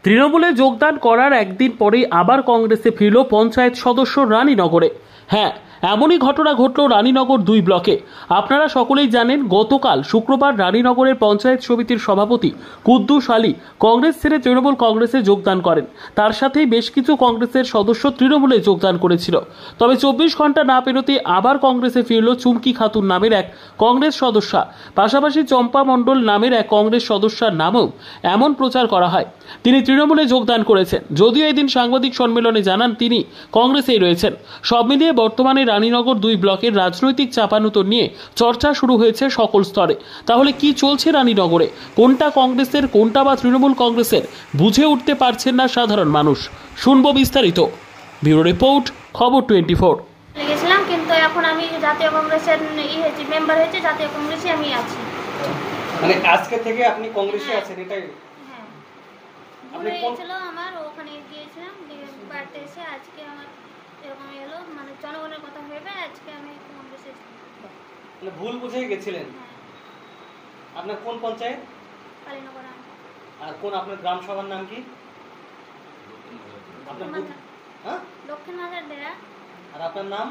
তৃণমূলে যোগদান করার একদিন পরেই আবার কংগ্রেসে ফিরল পঞ্চায়েত সদস্য রানীনগরে। হ্যাঁ, এমনই ঘটনা ঘটল রানীনগর 2 ব্লকে। আপনারা সকলেই জানেন, গতকাল শুক্রবার রানীনগরের পঞ্চায়েত সমিতির সভাপতি কুদ্দুস আলী কংগ্রেস ছেড়ে তৃণমূল কংগ্রেসে যোগদান করেন। তার সাথেই বেশ কিছু কংগ্রেসের সদস্য তৃণমূলে যোগদান করেছিল। তবে 24 ঘন্টা না পেরোতে আবার কংগ্রেসে ফিরল চুমকি খাতুন নামের এক কংগ্রেস সদস্যা। পাশাপাশি চম্পা মণ্ডল নামের এক কংগ্রেস সদস্যার নামেও এমন প্রচার করা হয় তিনি তৃণমূলে যোগদান করেছেন। যদিও এদিন সাংবাদিক সম্মেলনে জানান তিনি কংগ্রেসেই রয়েছেন। সব মিলিয়ে বর্তমানে রানীনগর 2 ব্লকের রাজনৈতিক চাপানুতর নিয়ে চর্চা শুরু হয়েছে সকল স্তরে। তাহলে কি চলছে রানীনগরে? কোনটা কংগ্রেসের, কোনটা বা তৃণমূল কংগ্রেসের, বুঝে উঠতে পারছেন না সাধারণ মানুষ। শুনবো বিস্তারিত। ব্যুরো রিপোর্ট, খবর 24। লিখেছিলাম, কিন্তু এখন আমি জাতীয় কংগ্রেসের মেম্বার হয়েছে, জাতীয় কংগ্রেসে আমি আছি। মানে আজকে থেকে আপনি কংগ্রেসে আছেন, এটাই? হ্যাঁ, ভুল হয়েছিল আমার, ওখানে গিয়েছিলাম, বাড়িতে এসে আজকে আমার এরকম এলো, মানে জনগণের কথা ভেবে আজকে আমি কংগ্রেসে এসেছি। মানে ভুল বুঝে গেছিলেন? হ্যাঁ। আপনার কোন পঞ্চায়েত? কালীনগর। আর কোন আপনার গ্রাম সভার নাম কি? আপনার দক্ষিণ মাজার দেয়া। আর আপনার নাম?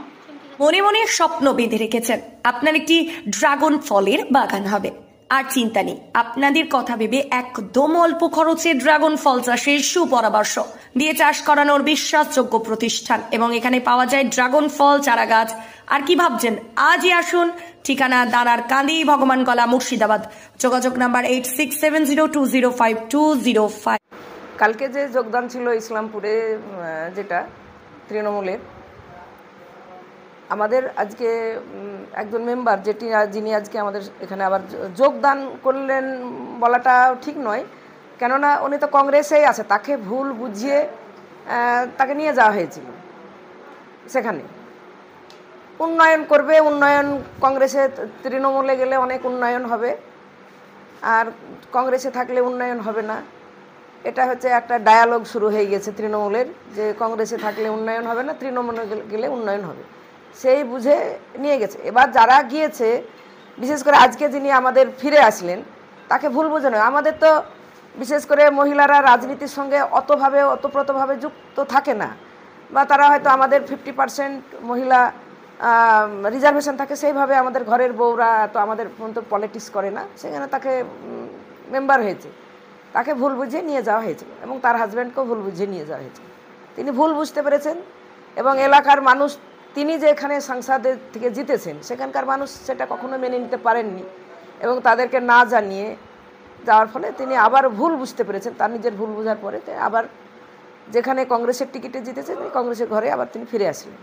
মনে মনে স্বপ্ন বেঁধে রেখেছেন আপনার একটি ড্রাগন ফলের বাগান হবে। আর চিন্তা নেই, আপনাদের কথা ভেবে একদম অল্প খরচে ড্রাগন ফল চাষের সুপরামর্শ দিয়ে চাষ করানোর বিশ্বাসযোগ্য প্রতিষ্ঠান, এবং এখানে পাওয়া যায় ড্রাগন ফল চারা গাছ। আর কি ভাবছেন? আজই আসুন। ঠিকানা দানার কান্দি, ভগবানগলা, মুর্শিদাবাদ। যোগাযোগ নাম্বার 8670205205। কালকে যে যোগদান ছিল ইসলামপুরে, যেটা তৃণমূলের, আমাদের আজকে একজন মেম্বার যিনি আজকে আমাদের এখানে আবার যোগদান করলেন বলাটা ঠিক নয়, কেননা উনি তো কংগ্রেসেই আছে। তাকে ভুল বুঝিয়ে তাকে নিয়ে যাওয়া হয়েছিল। সেখানে উন্নয়ন করবে, উন্নয়ন কংগ্রেসে, তৃণমূলে গেলে অনেক উন্নয়ন হবে, আর কংগ্রেসে থাকলে উন্নয়ন হবে না। এটা হচ্ছে একটা ডায়ালগ শুরু হয়ে গেছে তৃণমূলের, যে কংগ্রেসে থাকলে উন্নয়ন হবে না, তৃণমূলে গেলে উন্নয়ন হবে। সেই বুঝে নিয়ে গেছে। এবার যারা গিয়েছে, বিশেষ করে আজকে যিনি আমাদের ফিরে আসলেন, তাকে ভুল বুঝে নয়। আমাদের তো বিশেষ করে মহিলারা রাজনীতির সঙ্গে অতপ্রতভাবে যুক্ত থাকে না, বা তারা হয়তো আমাদের 50% মহিলা রিজার্ভেশন থাকে, সেইভাবে আমাদের ঘরের বউরা তো আমাদের মতো পলিটিক্স করে না। সেখানে তাকে মেম্বার হয়েছে, তাকে ভুল বুঝিয়ে নিয়ে যাওয়া হয়েছিল, এবং তার হাজব্যান্ডকেও ভুল বুঝিয়ে নিয়ে যাওয়া হয়েছিল। তিনি ভুল বুঝতে পেরেছেন, এবং এলাকার মানুষ, তিনি যে এখানে সংসদের থেকে জিতেছেন, সেখানকার মানুষ সেটা কখনো মেনে নিতে পারেননি, এবং তাদেরকে না জানিয়ে যাওয়ার ফলে তিনি আবার ভুল বুঝতে পেরেছেন। তার নিজের ভুল বোঝার পরে আবার যেখানে কংগ্রেসের টিকিটে জিতেছেন, কংগ্রেসের ঘরে আবার তিনি ফিরে আসলেন।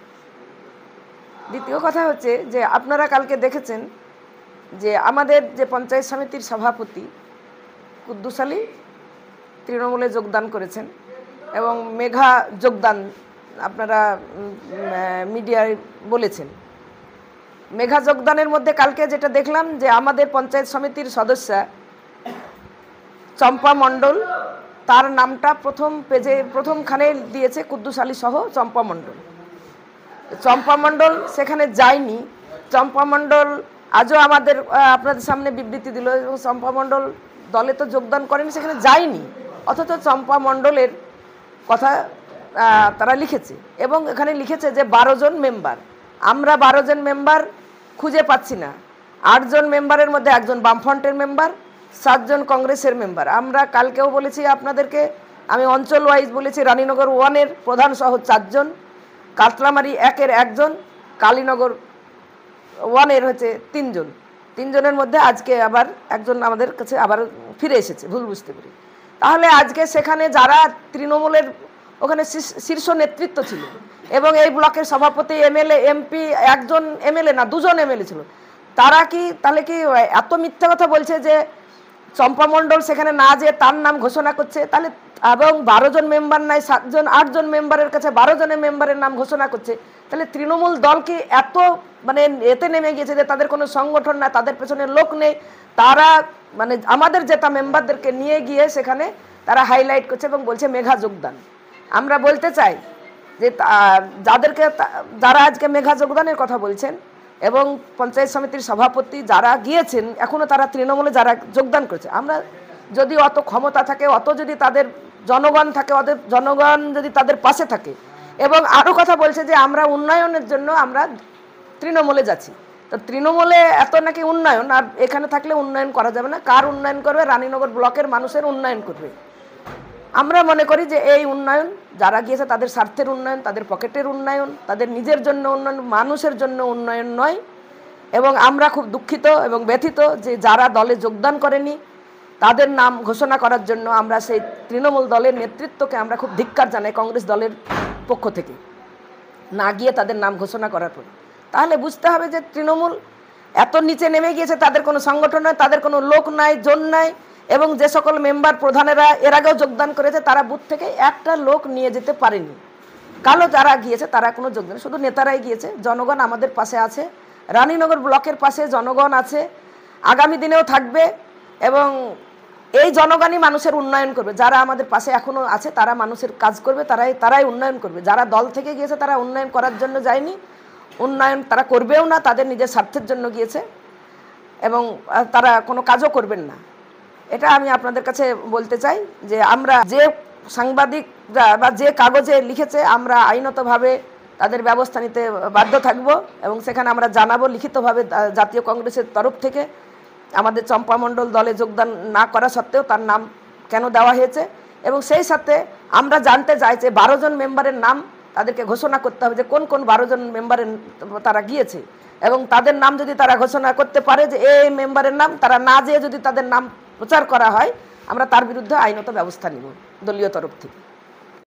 দ্বিতীয় কথা হচ্ছে যে আপনারা কালকে দেখেছেন যে আমাদের যে পঞ্চায়েত সমিতির সভাপতি কুদ্দুস আলী তৃণমূলে যোগদান করেছেন, এবং মেঘা যোগদান আপনারা মিডিয়ায় বলেছেন। মেঘা যোগদানের মধ্যে কালকে যেটা দেখলাম, যে আমাদের পঞ্চায়েত সমিতির সদস্যা চম্পা মণ্ডল, তার নামটা প্রথমখানে দিয়েছে কুদ্দুস আলী সহ চম্পা মণ্ডল। চম্পা মণ্ডল সেখানে যায়নি। চম্পা মণ্ডল আজও আপনাদের সামনে বিবৃতি দিল, এবং চম্পা মণ্ডল দলে তো যোগদান করেনি, সেখানে যায়নি, অথচ চম্পা মণ্ডলের কথা তারা লিখেছে, এবং এখানে লিখেছে যে 12 জন মেম্বার। আমরা 12 জন মেম্বার খুঁজে পাচ্ছি না। 8 জন মেম্বারের মধ্যে একজন বামফ্রন্টের মেম্বার, 7 জন কংগ্রেসের মেম্বার। আমরা কালকেও বলেছি আপনাদেরকে, আমি অঞ্চল ওয়াইজ বলেছি, রানীনগর 1-এর প্রধান সহ 4 জন, কাতলামারি 1-এর 1 জন, কালীনগর 1-এর হচ্ছে 3 জন। 3 জনের মধ্যে আজকে আবার একজন আমাদের কাছে আবার ফিরে এসেছে ভুল বুঝতে পেরে। তাহলে আজকে সেখানে যারা তৃণমূলের ওখানে শীর্ষ নেতৃত্ব ছিল, এবং এই ব্লকের সভাপতি, এমএলএ, এমপি, একজন এমএলএ না 2 জন এমএলএ ছিল, তারা কি তাহলে কি এত মিথ্যা কথা বলছে যে চম্পা মণ্ডল সেখানে না যেয়ে তার নাম ঘোষণা করছে? তাহলে এবং 12 জন মেম্বার নাই, 7 জন 8 জন মেম্বারের কাছে 12 জনের মেম্বারের নাম ঘোষণা করছে, তাহলে তৃণমূল দল কি এত মানে এতে নেমে গিয়েছে যে তাদের কোনো সংগঠন না, তাদের পেছনে লোক নেই? তারা মানে আমাদের জেতা মেম্বারদেরকে নিয়ে গিয়ে সেখানে তারা হাইলাইট করছে এবং বলছে মেঘা যোগদান। আমরা বলতে চাই যে যারা আজকে মেঘা যোগদানের কথা বলছেন, এবং পঞ্চায়েত সমিতির সভাপতি যারা গিয়েছেন, এখনও তারা তৃণমূলে যারা যোগদান করেছে, আমরা যদি অত ক্ষমতা থাকে, অত যদি তাদের জনগণ থাকে, ওদের জনগণ যদি তাদের পাশে থাকে, এবং আরও কথা বলছে যে আমরা উন্নয়নের জন্য আমরা তৃণমূলে যাচ্ছি। তো তৃণমূলে এত নাকি উন্নয়ন, আর এখানে থাকলে উন্নয়ন করা যাবে না। কার উন্নয়ন করবে? রানীনগর ব্লকের মানুষের উন্নয়ন করবে। আমরা মনে করি যে এই উন্নয়ন যারা গিয়েছে তাদের স্বার্থের উন্নয়ন, তাদের পকেটের উন্নয়ন, তাদের নিজের জন্য উন্নয়ন, মানুষের জন্য উন্নয়ন নয়। এবং আমরা খুব দুঃখিত এবং ব্যথিত যে যারা দলে যোগদান করেনি তাদের নাম ঘোষণা করার জন্য আমরা সেই তৃণমূল দলের নেতৃত্বকে আমরা খুব ধিক্কার জানাই কংগ্রেস দলের পক্ষ থেকে, না গিয়ে তাদের নাম ঘোষণা করার পর। তাহলে বুঝতে হবে যে তৃণমূল এত নিচে নেমে গিয়েছে, তাদের কোনো সংগঠন নয়, তাদের কোনো লোক নাই, জন নাই। এবং যে সকল মেম্বার প্রধানেরা এর আগেও যোগদান করেছে তারা বুথ থেকে একটা লোক নিয়ে যেতে পারেনি। কালো যারা গিয়েছে তারা কোনো যোগদান, শুধু নেতারাই গিয়েছে। জনগণ আমাদের পাশে আছে, রানীনগর ব্লকের পাশে জনগণ আছে, আগামী দিনেও থাকবে। এবং এই জনগণই মানুষের উন্নয়ন করবে। যারা আমাদের পাশে এখনও আছে তারা মানুষের কাজ করবে, তারাই উন্নয়ন করবে। যারা দল থেকে গিয়েছে তারা উন্নয়ন করার জন্য যায়নি, উন্নয়ন তারা করবেও না, তাদের নিজের স্বার্থের জন্য গিয়েছে এবং তারা কোনো কাজও করবেন না। এটা আমি আপনাদের কাছে বলতে চাই যে আমরা যে সাংবাদিকরা বা যে কাগজে লিখেছে আমরা আইনতভাবে তাদের ব্যবস্থা নিতে বাধ্য থাকব এবং সেখানে আমরা জানাবো লিখিতভাবে জাতীয় কংগ্রেসের তরফ থেকে আমাদের চম্পা মণ্ডল দলে যোগদান না করা সত্ত্বেও তার নাম কেন দেওয়া হয়েছে। এবং সেই সাথে আমরা জানতে চাই যে 12 জন মেম্বারের নাম তাদেরকে ঘোষণা করতে হবে যে কোন কোন 12 জন মেম্বারের তারা গিয়েছে, এবং তাদের নাম যদি তারা ঘোষণা করতে পারে যে এই মেম্বারের নাম, তারা না যেয়ে যদি তাদের নাম প্রচার করা হয় আমরা তার বিরুদ্ধে আইনত ব্যবস্থা নিব দলীয় তরফ থেকে।